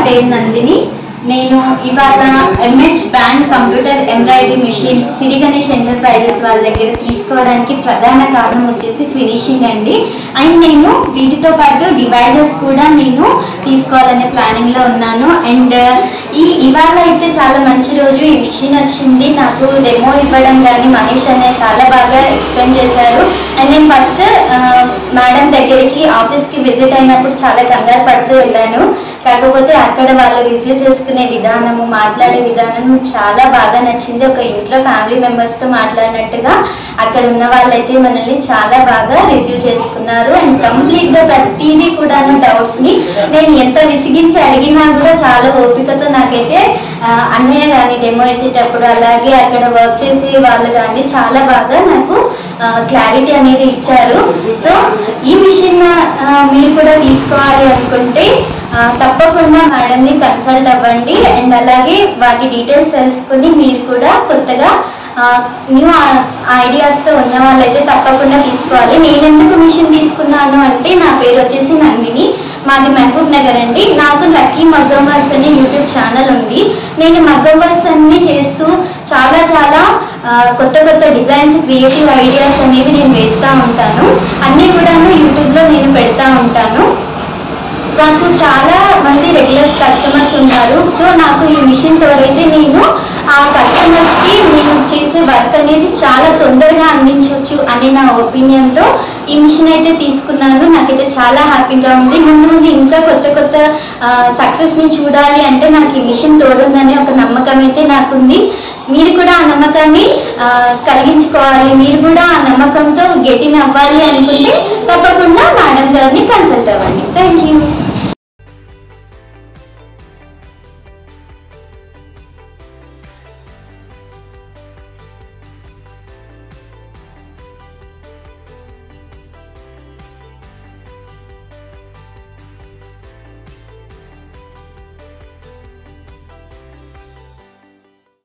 పేరు నందిని. నేను ఇవాళ MH brand computer embroidery machine Siri Ganesh Enterprises వాళ్ళ దగ్గర తీసుకోవడానికి ప్రధాన కారణం వచ్చేసి ఫినిషింగ్ అండి. అండ్ నేను వీటితో పాటు డివైజర్స్ కూడా నేను తీసుకోవాలనే ప్లానింగ్ లో ఉన్నాను. అండ్ ఇవాళ అయితే చాలా మంచి రోజు. ఈ మిషన్ వచ్చింది, నాకు డెమో ఇవ్వడం కానీ మహేష్ అనే చాలా బాగా ఎక్స్ప్లెయిన్ చేశారు. అండ్ నేను ఫస్ట్ మేడం దగ్గరికి ఆఫీస్కి విజిట్ అయినప్పుడు చాలా కంగారు పడుతూ వెళ్ళాను. కాకపోతే అక్కడ వాళ్ళు రిసీవ్ చేసుకునే విధానము, మాట్లాడే విధానము చాలా బాగా నచ్చింది. ఒక ఇంట్లో ఫ్యామిలీ మెంబర్స్తో మాట్లాడినట్టుగా అక్కడ ఉన్న వాళ్ళైతే మనల్ని చాలా బాగా రిసీవ్ చేసుకున్నారు. అండ్ కంప్లీట్గా ప్రతిదీ కూడా డౌట్స్ని నేను ఎంత విసిగించి అడిగినా కూడా చాలా ఓపికతో నాకైతే అన్నయ్య కానీ డెమో ఇచ్చేటప్పుడు, అలాగే అక్కడ వర్క్ చేసే వాళ్ళు కానీ చాలా బాగా నాకు క్లారిటీ అనేది ఇచ్చారు. సో ఈ మిషన్ మీరు కూడా తీసుకోవాలి అనుకుంటే తప్పకుండా మేడంని కన్సల్ట్ అవ్వండి. అండ్ అలాగే వాటి డీటెయిల్స్ తెలుసుకుని మీరు కూడా కొత్తగా న్యూ ఐడియాస్తో ఉన్న వాళ్ళైతే తప్పకుండా తీసుకోవాలి. నేను ఎందుకు మిషన్ తీసుకున్నాను అంటే, నా పేరు వచ్చేసి నందిని, మాది మహబూబ్ నగర్ అండి. నాకు లక్కీ మగ్గం వర్క్స్ అనే యూట్యూబ్ ఛానల్ ఉంది. నేను మగ్గం వర్క్స్ అన్ని చేస్తూ చాలా కొత్త కొత్త డిజైన్స్, క్రియేటివ్ ఐడియాస్ అనేవి నేను వేస్తూ ఉంటాను. అన్నీ కూడా యూట్యూబ్లో నేను పెడతా ఉంటాను. నాకు చాలా మంది రెగ్యులర్ కస్టమర్స్ ఉన్నారు. సో నాకు ఈ మిషన్ తోడైతే నేను ఆ కస్టమర్స్కి నేను చేసే వర్క్ అనేది చాలా తొందరగా అందించవచ్చు అనే నా ఒపీనియన్తో ఈ మిషన్ అయితే తీసుకున్నాను. నాకైతే చాలా హ్యాపీగా ఉంది. ముందు ఇంకా కొత్త సక్సెస్ని చూడాలి అంటే నాకు ఈ మిషన్ తోడుందనే ఒక నమ్మకం అయితే నాకుంది. మీరు కూడా ఆ నమ్మకాన్ని కలిగించుకోవాలి. మీరు కూడా ఆ నమ్మకంతో గెటిన్ అవ్వాలి అనుకుంటే తప్పకుండా మేడం గారిని కన్సల్ట్ అవ్వండి. Thank you.